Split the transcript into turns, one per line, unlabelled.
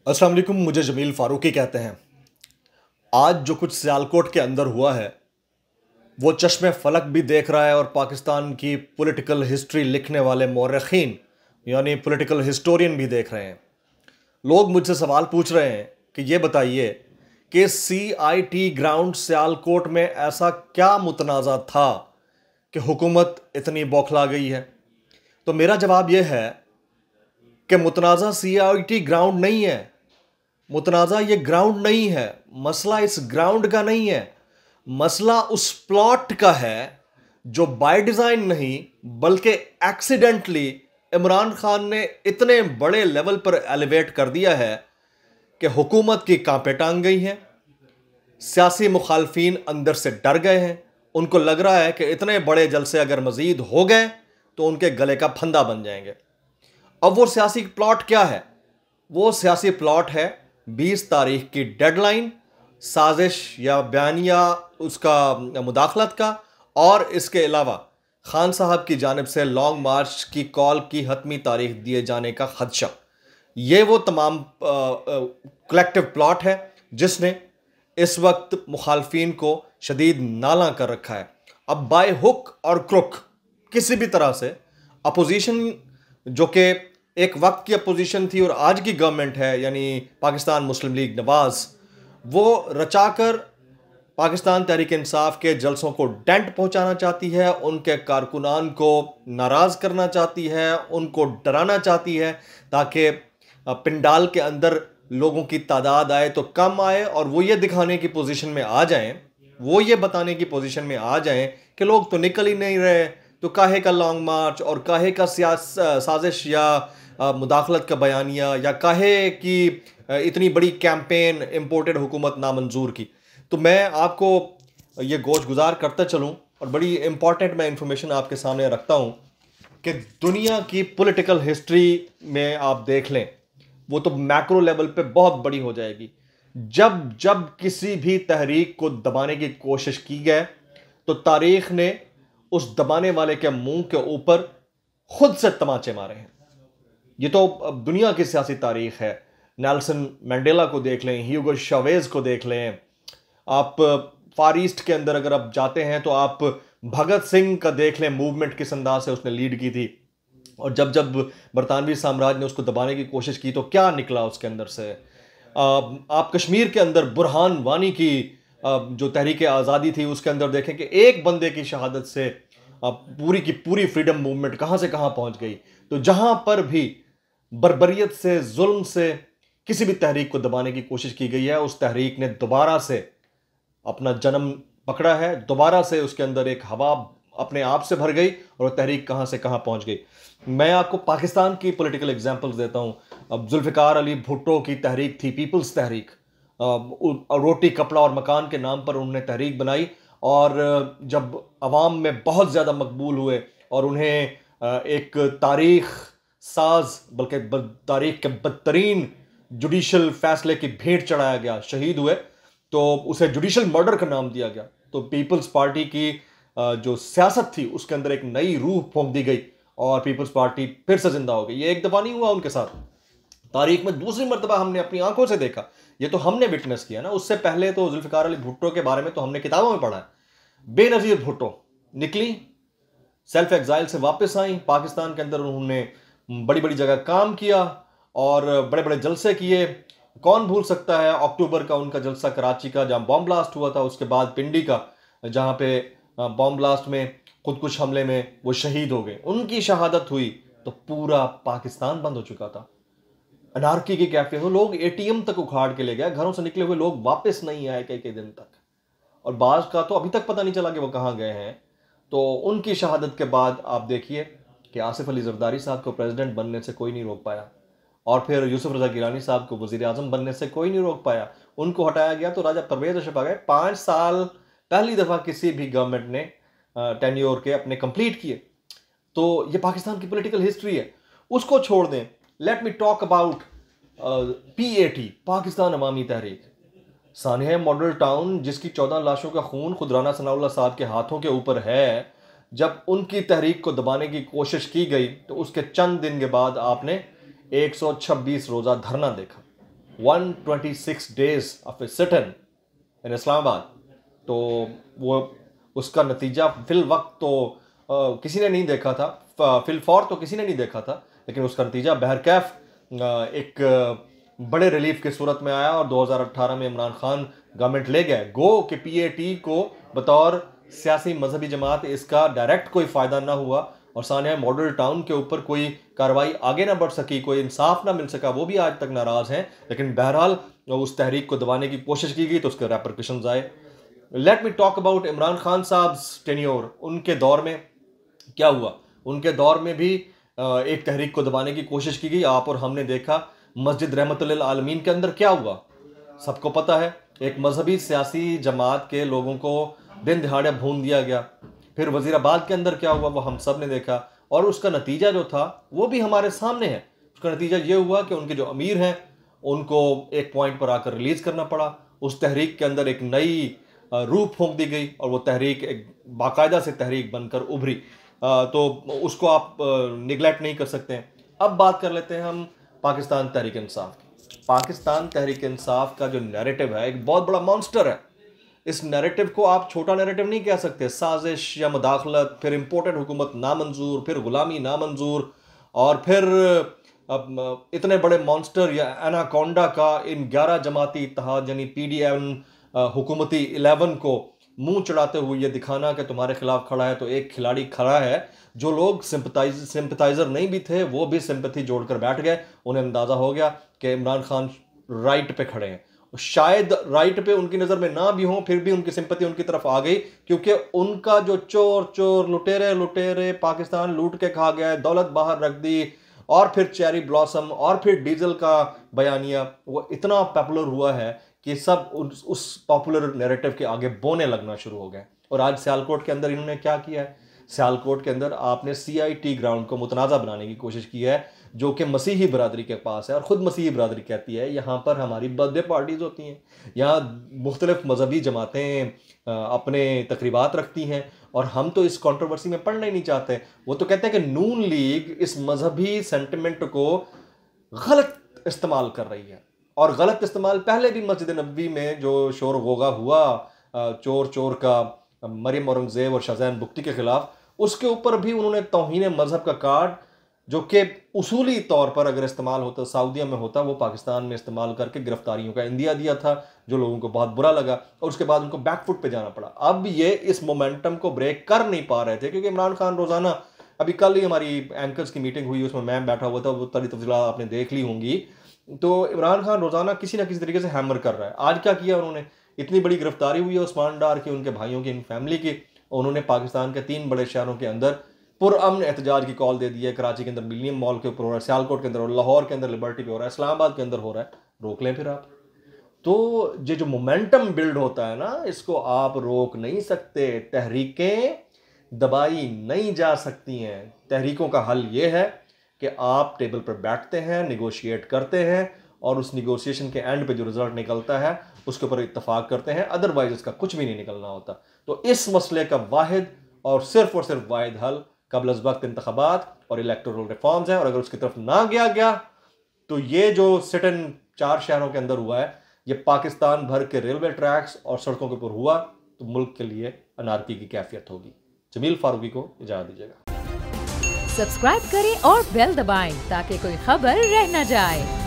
अस्सलाम वालेकुम। मुझे जमील फारूकी कहते हैं। आज जो कुछ सियालकोट के अंदर हुआ है वो चश्मे फलक भी देख रहा है और पाकिस्तान की पॉलिटिकल हिस्ट्री लिखने वाले मौरखीन यानी पॉलिटिकल हिस्टोरियन भी देख रहे हैं। लोग मुझसे सवाल पूछ रहे हैं कि ये बताइए कि CIT ग्राउंड सियालकोट में ऐसा क्या मुतनाज़ा था कि हुकूमत इतनी बौखला गई है। तो मेरा जवाब यह है कि मुतनाज़ा CIT ग्राउंड नहीं है, मुतनाज़ा ये ग्राउंड नहीं है, मसला इस ग्राउंड का नहीं है, मसला उस प्लॉट का है जो बाय डिज़ाइन नहीं बल्कि एक्सीडेंटली इमरान खान ने इतने बड़े लेवल पर एलिवेट कर दिया है कि हुकूमत की कांपे टांग गई हैं। सियासी मुखालफीन अंदर से डर गए हैं। उनको लग रहा है कि इतने बड़े जलसे अगर मजीद हो गए तो उनके गले का फंदा बन जाएंगे। अब वो सियासी प्लॉट क्या है? वो सियासी प्लॉट है 20 तारीख की डेडलाइन, साजिश या बयानिया उसका मुदाखलत का, और इसके अलावा खान साहब की जानिब से लॉन्ग मार्च की कॉल की हतमी तारीख दिए जाने का खदशा। ये वो तमाम कलेक्टिव प्लॉट है जिसने इस वक्त मुखालफीन को शदीद नाला कर रखा है। अब बाय हुक और क्रुक किसी भी तरह से अपोजिशन, जो कि एक वक्त की अपोजिशन थी और आज की गवर्नमेंट है यानी पाकिस्तान मुस्लिम लीग नवाज, वो रचाकर पाकिस्तान तहरीक इंसाफ के जलसों को डेंट पहुंचाना चाहती है, उनके कारकुनान को नाराज करना चाहती है, उनको डराना चाहती है ताकि पिंडाल के अंदर लोगों की तादाद आए तो कम आए और वो ये दिखाने की पोजीशन में आ जाएं, वो ये बताने की पोजीशन में आ जाएं कि लोग तो निकल ही नहीं रहे, तो काहे का लॉन्ग मार्च और काहे का साजिश या मुदाखलत का बयानिया या काहे की इतनी बड़ी कैंपेन इंपोर्टेड हुकूमत नामंजूर की। तो मैं आपको ये गोश गुजार करता चलूं और बड़ी इंपॉर्टेंट मैं इंफॉर्मेशन आपके सामने रखता हूं कि दुनिया की पॉलिटिकल हिस्ट्री में आप देख लें, वो तो मैक्रो लेवल पे बहुत बड़ी हो जाएगी। जब जब किसी भी तहरीक को दबाने की कोशिश की गई तो तारीख ने उस दबाने वाले के मुंह के ऊपर खुद से तमाचे मारे हैं। ये तो अब दुनिया की सियासी तारीख है। नेल्सन मंडेला को देख लें, ह्यूगो चावेज को देख लें, आप फार ईस्ट के अंदर अगर आप जाते हैं तो आप भगत सिंह का देख लें, मूवमेंट किस अंदाज से उसने लीड की थी। और जब जब बरतानवी साम्राज्य ने उसको दबाने की कोशिश की तो क्या निकला उसके अंदर से। आप कश्मीर के अंदर बुरहान वानी की जो तहरीक आज़ादी थी उसके अंदर देखें कि एक बंदे की शहादत से पूरी की पूरी फ्रीडम मूवमेंट कहाँ से कहाँ पहुँच गई। तो जहाँ पर भी बर्बरियत से, जुल्म से किसी भी तहरीक को दबाने की कोशिश की गई है, उस तहरीक ने दोबारा से अपना जन्म पकड़ा है, दोबारा से उसके अंदर एक हवा अपने आप से भर गई और वो तहरीक कहाँ से कहाँ पहुँच गई। मैं आपको पाकिस्तान की पॉलिटिकल एग्जांपल्स देता हूँ। अब जुल्फ़िकार अली भुट्टो की तहरीक थी पीपल्स तहरीक, रोटी कपड़ा और मकान के नाम पर उन्होंने तहरीक बनाई और जब अवाम में बहुत ज़्यादा मकबूल हुए और उन्हें एक तारीख साज बल्कि तारीख के बदतरीन जुडिशल फैसले की भेंट चढ़ाया गया, शहीद हुए, तो उसे जुडिशल मर्डर का नाम दिया गया। तो पीपल्स पार्टी की जो सियासत थी उसके अंदर एक नई रूह फूंक दी गई और पीपल्स पार्टी फिर से जिंदा हो गई। ये एक दफा नहीं हुआ उनके साथ, तारीख में दूसरी मरतबा हमने अपनी आंखों से देखा। ये तो हमने विटनेस किया ना। उससे पहले तो जुल्फ़िकार अली भुट्टो के बारे में तो हमने किताबों में पढ़ा है। बेनज़ीर भुट्टो निकली, सेल्फ एग्जाइल से वापस आई, पाकिस्तान के अंदर उन्होंने बड़ी बड़ी जगह काम किया और बड़े बड़े जलसे किए। कौन भूल सकता है अक्टूबर का उनका जलसा कराची का जहां बॉम्ब ब्लास्ट हुआ था, उसके बाद पिंडी का जहां पे बॉम्ब ब्लास्ट में खुदकुश हमले में वो शहीद हो गए। उनकी शहादत हुई तो पूरा पाकिस्तान बंद हो चुका था। अनारकी की कैफियत हो, लोग ATM तक उखाड़ के ले गए, घरों से निकले हुए लोग वापस नहीं आए कई कई दिन तक, और बाज का तो अभी तक पता नहीं चला कि वो कहाँ गए हैं। तो उनकी शहादत के बाद आप देखिए कि आसिफ अली जरदारी साहब को प्रेसिडेंट बनने से कोई नहीं रोक पाया और फिर यूसुफ रजा गिलानी साहब को वजीर आजम बनने से कोई नहीं रोक पाया। उनको हटाया गया तो राजा परवेज अशरफ आ गए। 5 साल पहली दफ़ा किसी भी गवर्नमेंट ने टेन्योर के अपने कंप्लीट किए। तो ये पाकिस्तान की पॉलिटिकल हिस्ट्री है, उसको छोड़ दें। Let me talk about PAT, Pakistan Awami Tehreek. Sania model town जिसकी 14 लाशों का खून खुद राना सनाउल्लाह साहब के हाथों के ऊपर है, जब उनकी तहरीक को दबाने की कोशिश की गई तो उसके चंद दिन के बाद आपने 126 रोज़ा धरना देखा। 126 days of A sit in Islamabad. तो वो उसका नतीजा फिल वक्त तो किसी ने नहीं देखा था, फिल फौर तो किसी ने नहीं देखा था, लेकिन उसका नतीजा बहरकैफ एक बड़े रिलीफ की सूरत में आया और 2018 में इमरान खान गवर्नमेंट ले गए। गो कि पीएटी को बतौर सियासी मजहबी जमात इसका डायरेक्ट कोई फ़ायदा ना हुआ और सानिया मॉडल टाउन के ऊपर कोई कार्रवाई आगे ना बढ़ सकी, कोई इंसाफ ना मिल सका, वो भी आज तक नाराज़ हैं। लेकिन बहरहाल उस तहरीक को दबाने की कोशिश की गई तो उसके रेपरकशंस आए। Let me talk about Imran Khan साहब टेन्योर। उनके दौर में क्या हुआ? उनके दौर में भी एक तहरीक को दबाने की कोशिश की गई। आप और हमने देखा मस्जिद रहमतुल्लिल आलमीन के अंदर क्या हुआ, सबको पता है। एक मजहबी सियासी जमात के लोगों को दिन दिहाड़े भून दिया गया। फिर वजीराबाद के अंदर क्या हुआ वो हम सब ने देखा और उसका नतीजा जो था वो भी हमारे सामने है। उसका नतीजा ये हुआ कि उनके जो अमीर हैं उनको एक पॉइंट पर आकर रिलीज करना पड़ा। उस तहरीक के अंदर एक नई रूह फूंक दी गई और वो तहरीक एक बाकायदा से तहरीक बनकर उभरी। तो उसको आप निगलेक्ट नहीं कर सकते हैं। अब बात कर लेते हैं हम पाकिस्तान तहरीक इंसाफ की। पाकिस्तान तहरीक इंसाफ का जो नैरेटिव है एक बहुत बड़ा मॉन्स्टर है। इस नैरेटिव को आप छोटा नैरेटिव नहीं कह सकते। साजिश या मुदाखलत, फिर इम्पोर्टेड हुकूमत नामंजूर, फिर गुलामी नामंजूर, और फिर इतने बड़े मॉन्स्टर या एनाकोंडा का इन 11 जमाती इत्तेहाद यानी PDM हुकूमती 11 को मुंह चढ़ाते हुए ये दिखाना कि तुम्हारे खिलाफ खड़ा है तो एक खिलाड़ी खड़ा है। जो लोग सिंपथाइजर नहीं भी थे वो भी सिंपैथी जोड़कर बैठ गए। उन्हें अंदाजा हो गया कि इमरान खान राइट पे खड़े हैं। शायद राइट पे उनकी नज़र में ना भी हो, फिर भी उनकी सिंपैथी उनकी तरफ आ गई, क्योंकि उनका जो चोर चोर लुटेरे लुटेरे पाकिस्तान लूट के खा गया, दौलत बाहर रख दी, और फिर चेरी ब्लॉसम और फिर डीजल का बयानिया, वो इतना पॉपुलर हुआ है कि सब उस पॉपुलर नैरेटिव के आगे बोने लगना शुरू हो गए। और आज सियालकोट के अंदर इन्होंने क्या किया है? सियालकोट के अंदर आपने CIT ग्राउंड को मुतनाज़ा बनाने की कोशिश की है, जो कि मसीही बरादरी के पास है। और ख़ुद मसीही बरादरी कहती है यहाँ पर हमारी बर्थडे पार्टीज़ होती हैं, यहाँ मुख्तलिफ मजहबी जमातें अपने तकरीबात रखती हैं और हम तो इस कंट्रोवर्सी में पढ़ना ही नहीं चाहते। वो तो कहते हैं कि नून लीग इस मजहबी सेंटिमेंट को गलत इस्तेमाल कर रही है। और गलत इस्तेमाल पहले भी मस्जिद नबवी में जो शोर गोगा हुआ चोर चोर का मरियम औरंगजेब और शाहजहान बुख्ती के खिलाफ, उसके ऊपर भी उन्होंने तौहीन मजहब का कार्ड, जो कि उसूली तौर पर अगर इस्तेमाल होता सऊदीया में होता, वो पाकिस्तान में इस्तेमाल करके गिरफ्तारियों का इंदिया दिया था, जो लोगों को बहुत बुरा लगा और उसके बाद उनको बैकफुट पे जाना पड़ा। अब ये इस मोमेंटम को ब्रेक कर नहीं पा रहे थे, क्योंकि इमरान खान रोज़ाना, अभी कल ही हमारी एंकर्स की मीटिंग हुई, उसमें मैं बैठा हुआ था, वो सारी तफसीलात आपने देख ली होंगी। तो इमरान खान रोज़ाना किसी ना किसी तरीके से हैमर कर रहा है। आज क्या किया उन्होंने? इतनी बड़ी गिरफ्तारी हुई है उस्मान डार की, उनके भाइयों की, इन फैमिली की, उन्होंने पाकिस्तान के 3 बड़े शहरों के अंदर पुरअमन एहतजाज की कॉल दे दी है। कराची के अंदर मिलीनियम मॉल के ऊपर हो रहा है, सियालकोट के अंदर, और लाहौर के अंदर लिबर्टी पे हो रहा है, इस्लामाबाद के अंदर हो रहा है। रोक लें फिर आप। तो ये जो मोमेंटम बिल्ड होता है ना, इसको आप रोक नहीं सकते। तहरीकें दबाई नहीं जा सकती हैं। तहरीकों का हल ये है कि आप टेबल पर बैठते हैं, निगोशिएट करते हैं और उस निगोशिएशन के एंड पे जो रिजल्ट निकलता है उसके ऊपर इत्तफाक करते हैं, अदरवाइज इसका कुछ भी नहीं निकलना होता। तो इस मसले का वाहिद और सिर्फ वाहिद हल क़ब्ल अज़ वक्त इंतख़ाबात और इलेक्टोरल रिफॉर्म्स हैं। और अगर उसकी तरफ ना गया तो ये जो सिट इन 4 शहरों के अंदर हुआ है, ये पाकिस्तान भर के रेलवे ट्रैक्स और सड़कों के ऊपर हुआ तो मुल्क के लिए अनारकी की कैफियत होगी। जमील फारूकी को इजाज़त दीजिएगा।
सब्सक्राइब करें और बेल दबाएं ताकि कोई खबर रह न जाए।